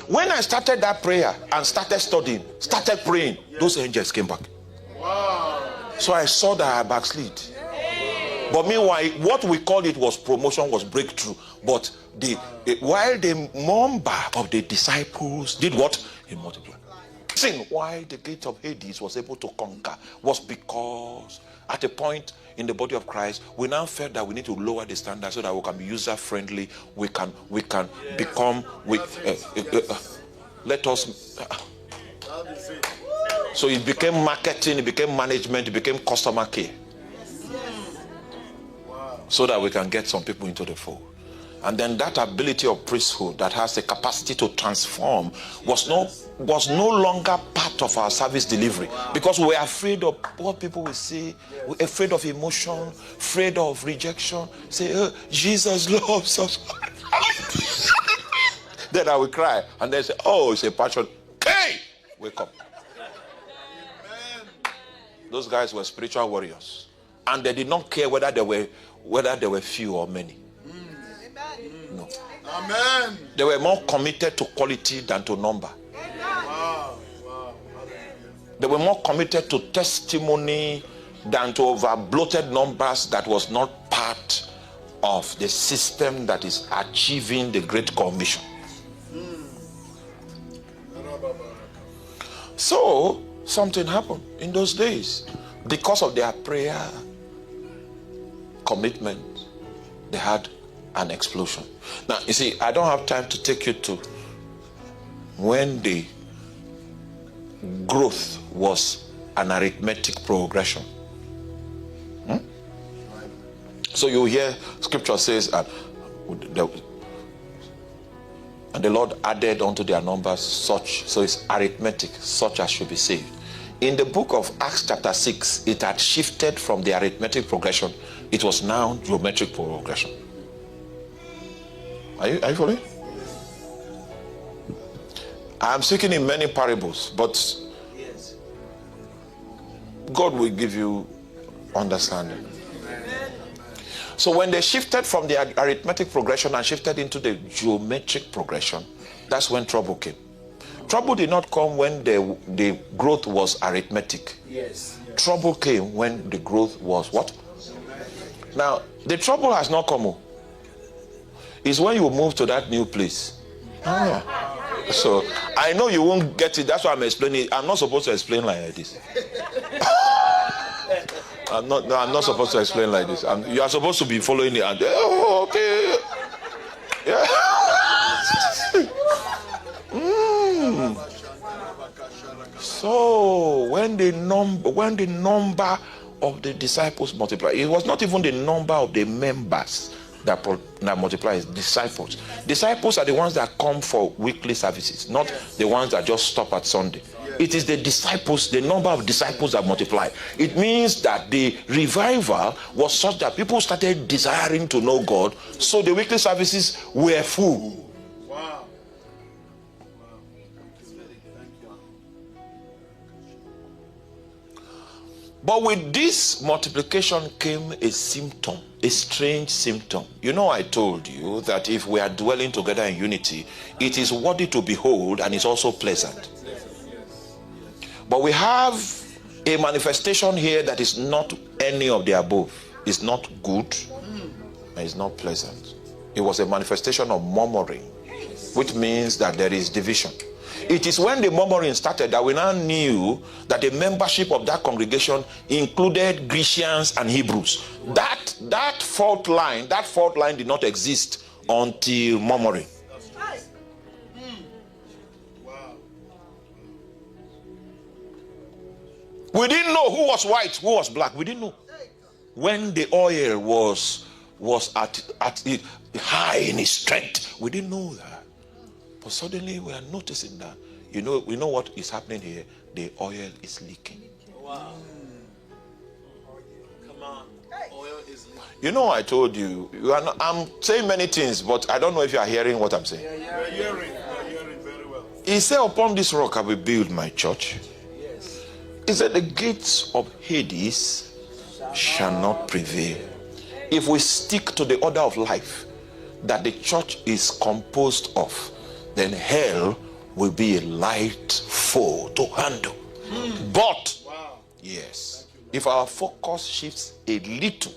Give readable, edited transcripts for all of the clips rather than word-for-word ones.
When I started that prayer and started studying, started praying, those angels came back. So I saw that I backslid. But meanwhile, what we called it was promotion, was breakthrough. But while the number of the disciples did what? He multiplied. Listen, why the gate of Hades was able to conquer was because at a point in the body of Christ, we now felt that we need to lower the standard so that we can be user friendly. We can become let us. So it became marketing, it became management, it became customer care. So that we can get some people into the fold. And then that ability of priesthood that has the capacity to transform was no longer part of our service delivery, because we were afraid of what people will say, we're afraid of emotion, afraid of rejection. Say, oh, Jesus loves us. Then I will cry and they say, oh, it's a passion. Hey, wake up. Those guys were spiritual warriors, and they did not care whether they were few or many. No. Amen. They were more committed to quality than to number. Wow. They were more committed to testimony than to over-bloated numbers that was not part of the system that is achieving the Great Commission. So, something happened in those days. Because of their prayer commitment, they had an explosion. Now, you see, I don't have time to take you to when the growth was an arithmetic progression. So you hear scripture says, and the Lord added unto their numbers such, so it's arithmetic, such as should be saved. In the book of Acts chapter 6, it had shifted from the arithmetic progression. It was now geometric progression. Are you following? I'm speaking in many parables, but God will give you understanding. So when they shifted from the arithmetic progression and shifted into the geometric progression, that's when trouble came. Trouble did not come when the growth was arithmetic. Yes. Trouble came when the growth was what? Now, the trouble has not come. It's when you move to that new place. So I know you won't get it. That's why I'm explaining. I'm not supposed to explain like this. I'm not supposed to explain like this. You are supposed to be following it. And oh, okay. Yeah. So when the number of the disciples multiplied, it was not even the number of the members that multiplies. Disciples. Disciples are the ones that come for weekly services, not the ones that just stop at Sunday. It is the disciples, the number of disciples that multiply. It means that the revival was such that people started desiring to know God, so the weekly services were full. Wow. But with this multiplication came a symptom, a strange symptom. You know, I told you that if we are dwelling together in unity, it is worthy to behold and it's also pleasant. But we have a manifestation here that is not any of the above. It's not good and it's not pleasant. It was a manifestation of murmuring, which means that there is division. It is when the murmuring started that we now knew that the membership of that congregation included Grecians and Hebrews. That fault line did not exist until murmuring. We didn't know who was white, who was black. We didn't know. When the oil was at it high in its strength, we didn't know that. But suddenly we are noticing that, we know what is happening here. The oil is leaking. Wow. Come on. Oil is leaking. I told you, I'm saying many things, but I don't know if you are hearing what I'm saying. Yeah, you're hearing very well. He said, upon this rock I will build my church. He said, the gates of Hades shall not prevail. If we stick to the order of life that the church is composed of, then hell will be a light foe to handle. But, yes, if our focus shifts a little,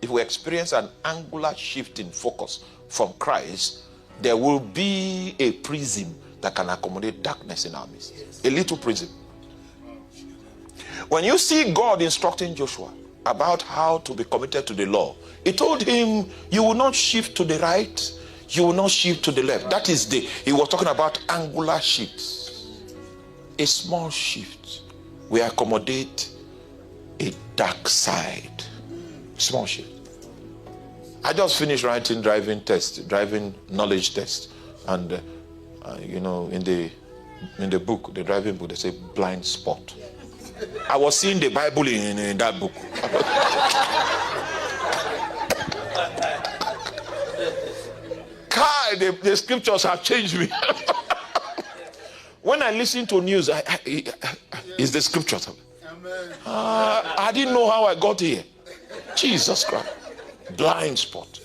if we experience an angular shift in focus from Christ, there will be a prism that can accommodate darkness in our midst. A little prism. When you see God instructing Joshua about how to be committed to the law, he told him, you will not shift to the right, you will not shift to the left. That is he was talking about angular shifts. A small shift will accommodate a dark side. Small shift. I just finished writing driving knowledge test, and in the book, the driving book, they say blind spot. I was seeing the Bible in that book. The scriptures have changed me. When I listen to news, it's the scriptures. I didn't know how I got here. Jesus Christ. Blind spot.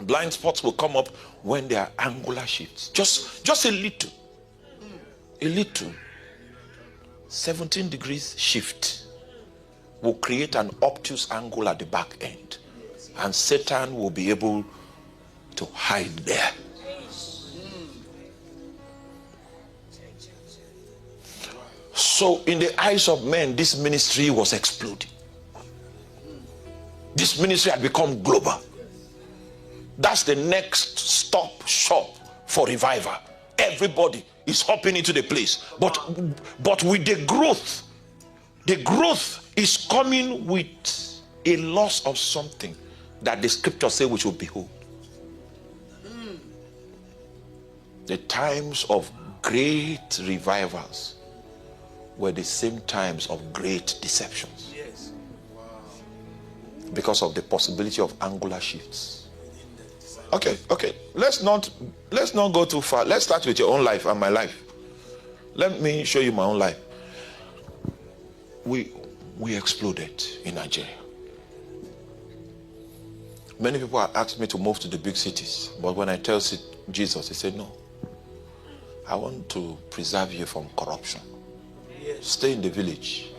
Blind spots will come up when there are angular shifts. Just a little. A little. 17 degrees shift will create an obtuse angle at the back end. And Satan will be able to hide there. So in the eyes of men, this ministry was exploding. This ministry had become global. That's the next stop shop for revival. Everybody is hopping into the place. But with the growth is coming with a loss of something that the scriptures say we should behold. The times of great revivals were the same times of great deceptions. Yes. Wow. Because of the possibility of angular shifts. Okay. Let's not go too far. Let's start with your own life and my life. Let me show you my own life. We exploded in Nigeria. Many people have asked me to move to the big cities, but when I tell Jesus, he said, no. I want to preserve you from corruption. Yes. Stay in the village.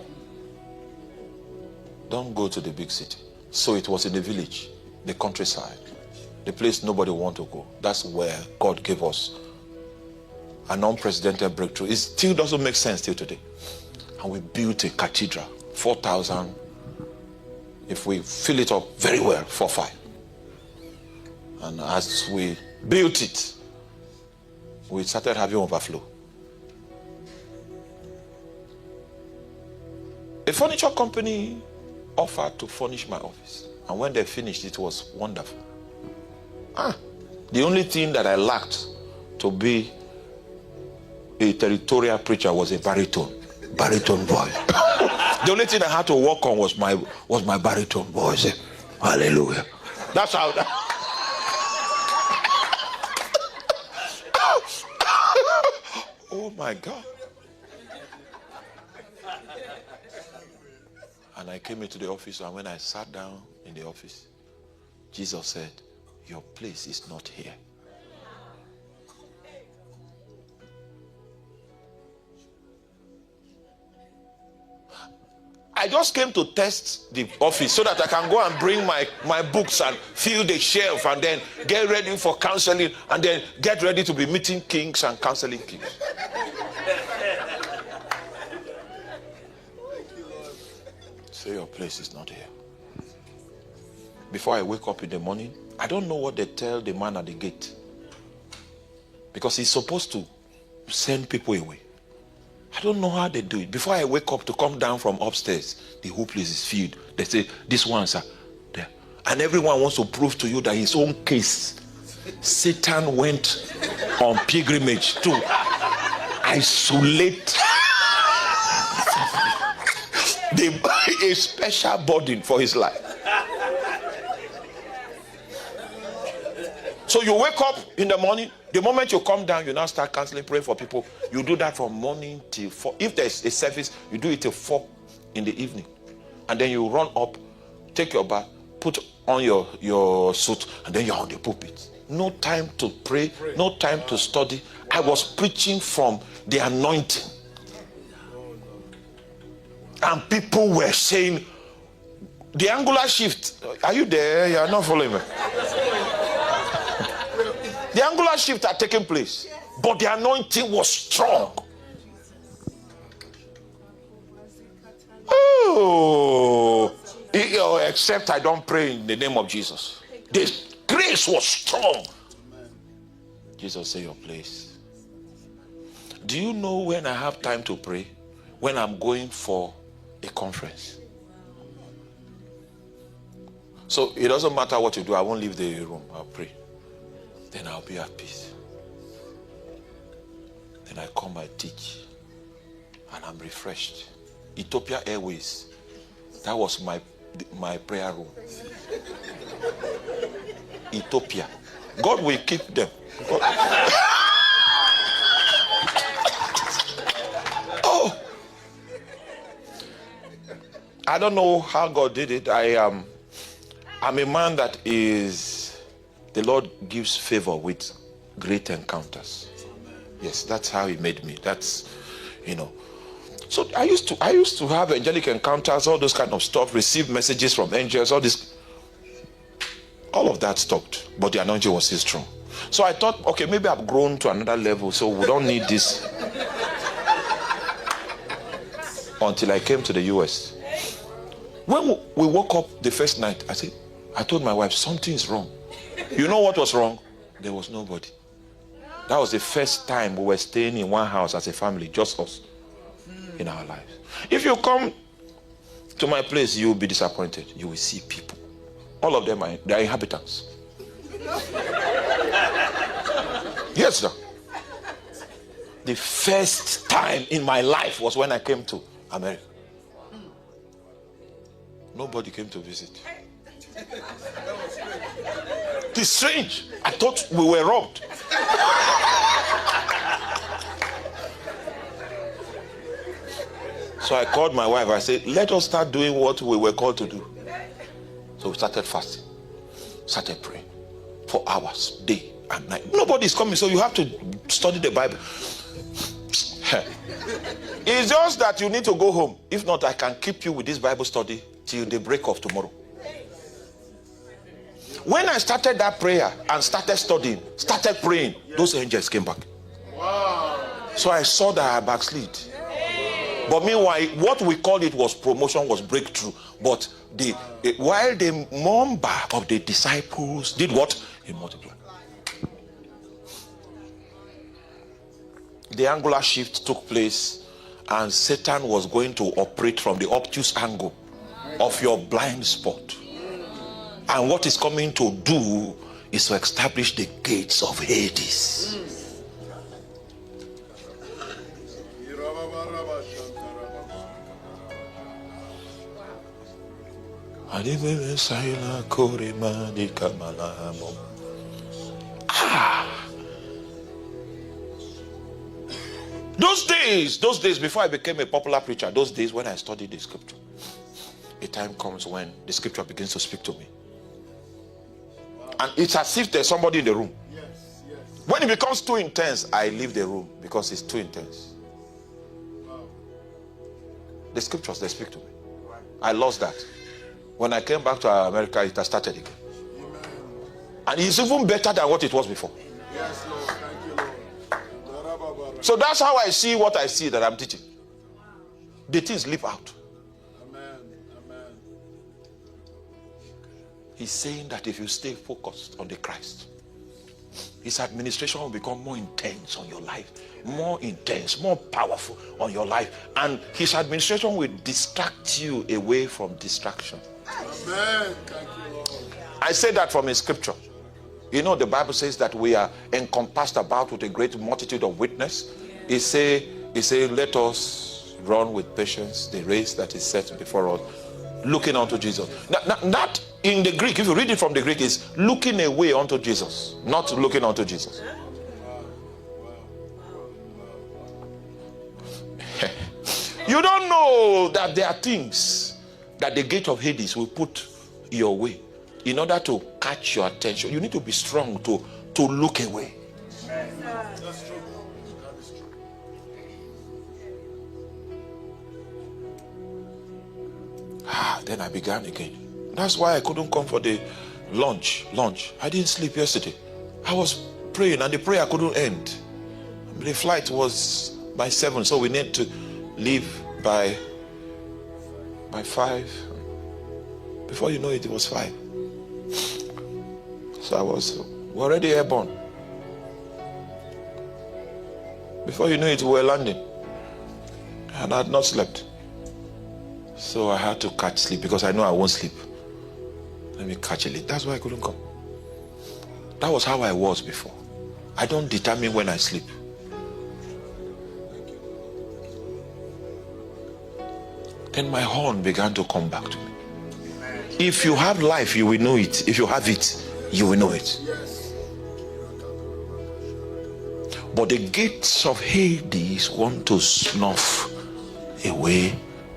Don't go to the big city. So it was in the village, the countryside, the place nobody want to go. That's where God gave us an unprecedented breakthrough. It still doesn't make sense till today. And we built a cathedral, 4,000. If we fill it up very well, 4-5. And as we built it, we started having overflow. A furniture company offered to furnish my office. And when they finished, it was wonderful. The only thing that I lacked to be a territorial preacher was a baritone voice. The only thing I had to work on was my baritone voice. Hallelujah. That's how oh my God. And I came into the office, and when I sat down in the office, Jesus said, your place is not here. I just came to test the office so that I can go and bring my books and fill the shelf and then get ready for counseling and then get ready to be meeting kings and counseling kings. Say your place is not here. Before I wake up in the morning, I don't know what they tell the man at the gate, because he's supposed to send people away. I don't know how they do it. Before I wake up to come down from upstairs, the whole place is filled. They say, these ones are there. And everyone wants to prove to you that his own case, Satan went on pilgrimage to isolate a special burden for his life. So you wake up in the morning, the moment you come down, you now start counseling, praying for people. You do that from morning till 4. If there's a service, you do it till 4 in the evening. And then you run up, take your bath, put on your suit, and then you're on the pulpit. No time to pray, no time to study. I was preaching from the anointing. And people were saying, the angular shift. Are you there? You are not following me. The angular shift had taken place, but the anointing was strong. Oh, except I don't pray in the name of Jesus. The grace was strong. Jesus, say your place. Do you know when I have time to pray? When I'm going for a conference. So it doesn't matter what you do. I won't leave the room. I'll pray. Then I'll be at peace. Then I come, I teach, and I'm refreshed. Ethiopia Airways. That was my prayer room. Ethiopia. God will keep them. Oh, I don't know how God did it. I'm a man that is, the Lord gives favor with great encounters. Yes, that's how he made me. That's, So I used to have angelic encounters, all those kind of stuff, receive messages from angels, all this. All of that stopped, but the anointing was still strong. So I thought, okay, maybe I've grown to another level, so we don't need this. Until I came to the US. When we woke up the first night, I told my wife, something is wrong. You know what was wrong? There was nobody. That was the first time we were staying in one house as a family, just us, in our lives. If you come to my place, you will be disappointed. You will see people. All of them are inhabitants. Yes, sir. The first time in my life was when I came to America. Nobody came to visit. It's strange. I thought we were robbed. So I called my wife. I said, let us start doing what we were called to do. So we started fasting, started praying for hours, day and night. Nobody's coming, so you have to study the Bible. It's just that you need to go home. If not, I can keep you with this Bible study till the break of tomorrow. When I started that prayer and started studying, started praying, those angels came back. Wow. So I saw that I backslid. But meanwhile, what we called it was promotion, was breakthrough. But while the number of the disciples did what? It multiplied. The angular shift took place, and Satan was going to operate from the obtuse angle of your blind spot. And what he's coming to do is to establish the gates of Hades. Those days before I became a popular preacher, those days when I studied the scripture, a time comes when the scripture begins to speak to me. And it's as if there's somebody in the room. When it becomes too intense, I leave the room because it's too intense. The scriptures, they speak to me. I lost that. When I came back to America, it has started again. And it's even better than what it was before. Yes, Lord. Thank you, Lord. So that's how I see what I see that I'm teaching. The things leap out. Amen. Amen. He's saying that if you stay focused on the Christ, his administration will become more intense on your life, more intense, more powerful on your life, and his administration will distract you away from distraction. Amen. Thank you, Lord. I say that from a scripture. You know, the Bible says that we are encompassed about with a great multitude of witnesses. It say, let us run with patience the race that is set before us, looking unto Jesus. That in the Greek, if you read it from the Greek, is looking away unto Jesus, not looking unto Jesus. You don't know that there are things that the gate of Hades will put your way in order to catch your attention. You need to be strong to look away. That's true. Then I began again. That's why I couldn't come for the lunch. I didn't sleep yesterday. I was praying and the prayer couldn't end. The flight was by 7, so we need to leave by 5. Before you know it, it was 5. So I was already airborne. Before you know it, we were landing. And I had not slept. So I had to catch sleep because I know I won't sleep. Let me catch a little. That's why I couldn't come. That was how I was before. I don't determine when I sleep. Then my horn began to come back to me. If you have life, you will know it. If you have it, you will know it. But the gates of Hades want to snuff away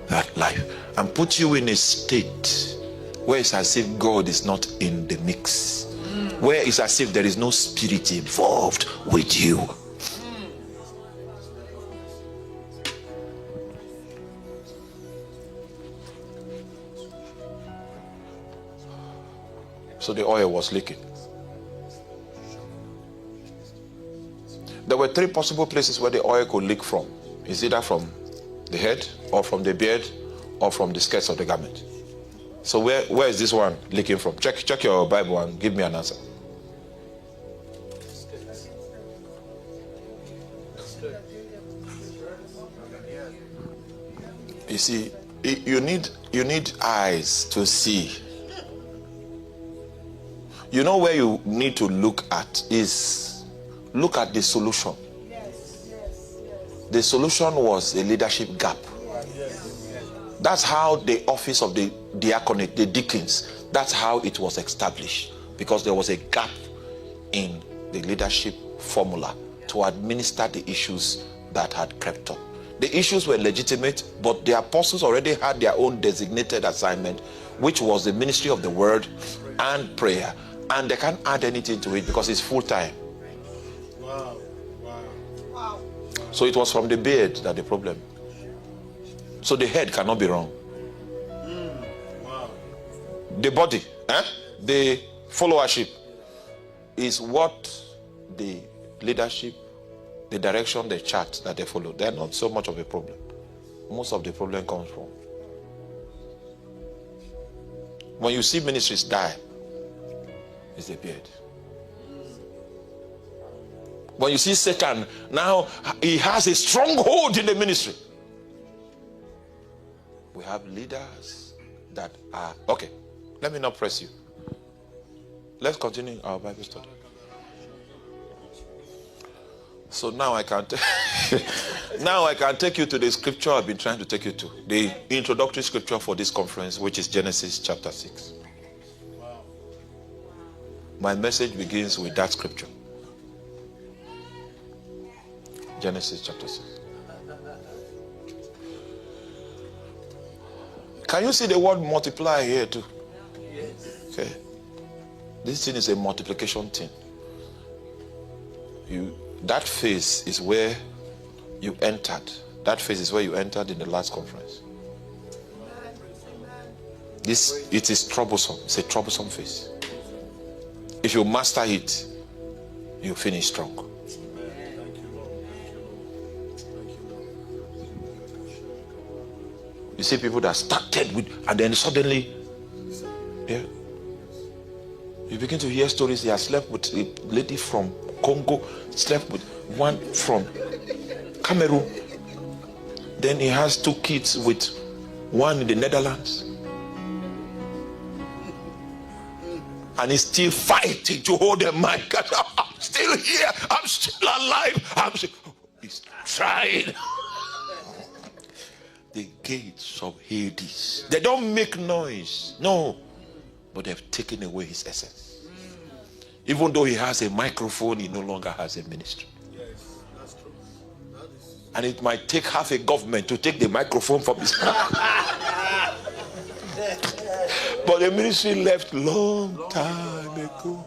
that life and put you in a state where it's as if God is not in the mix, where it's as if there is no spirit involved with you. So the oil was leaking. There were 3 possible places where the oil could leak from. It's either from the head, or from the beard, or from the skirts of the garment. So where is this one leaking from? Check your Bible and give me an answer. You see, you need eyes to see. You know where you need to look at is look at the solution. The solution was a leadership gap. That's how the office of the diaconate, the deacons, that's how it was established, because there was a gap in the leadership formula to administer the issues that had crept up. The issues were legitimate, but the apostles already had their own designated assignment, which was the ministry of the word and prayer, and they can't add anything to it because it's full time. Wow. So it was from the beard that the problem. So the head cannot be wrong. Wow. The body, the followership is what the leadership, the direction, the chart that they follow. They're not so much of a problem. Most of the problem comes from when you see ministries die, it's the beard. When you see Satan, now he has a stronghold in the ministry. We have leaders that are okay. Let me not press you. Let's continue our Bible study. So now I can take you to the scripture I've been trying to take you to, the introductory scripture for this conference, which is Genesis chapter 6. Wow. My message begins with that scripture. Genesis chapter 6. Can you see the word multiply here too? Okay. This thing is a multiplication thing. That phase is where you entered. That phase is where you entered in the last conference. It is troublesome. It's a troublesome phase. If you master it, you finish strong. You see people that started with, and then suddenly, you begin to hear stories. He has slept with a lady from Congo, slept with one from Cameroon. Then he has 2 kids with one in the Netherlands. And he's still fighting to hold the mic. I'm still here. I'm still alive. He's trying. The gates of Hades, they don't make noise, no, but they've taken away his essence. Even though he has a microphone, he no longer has a ministry. Yes, that's true. And it might take half a government to take the microphone from his hand. But the ministry left long time ago.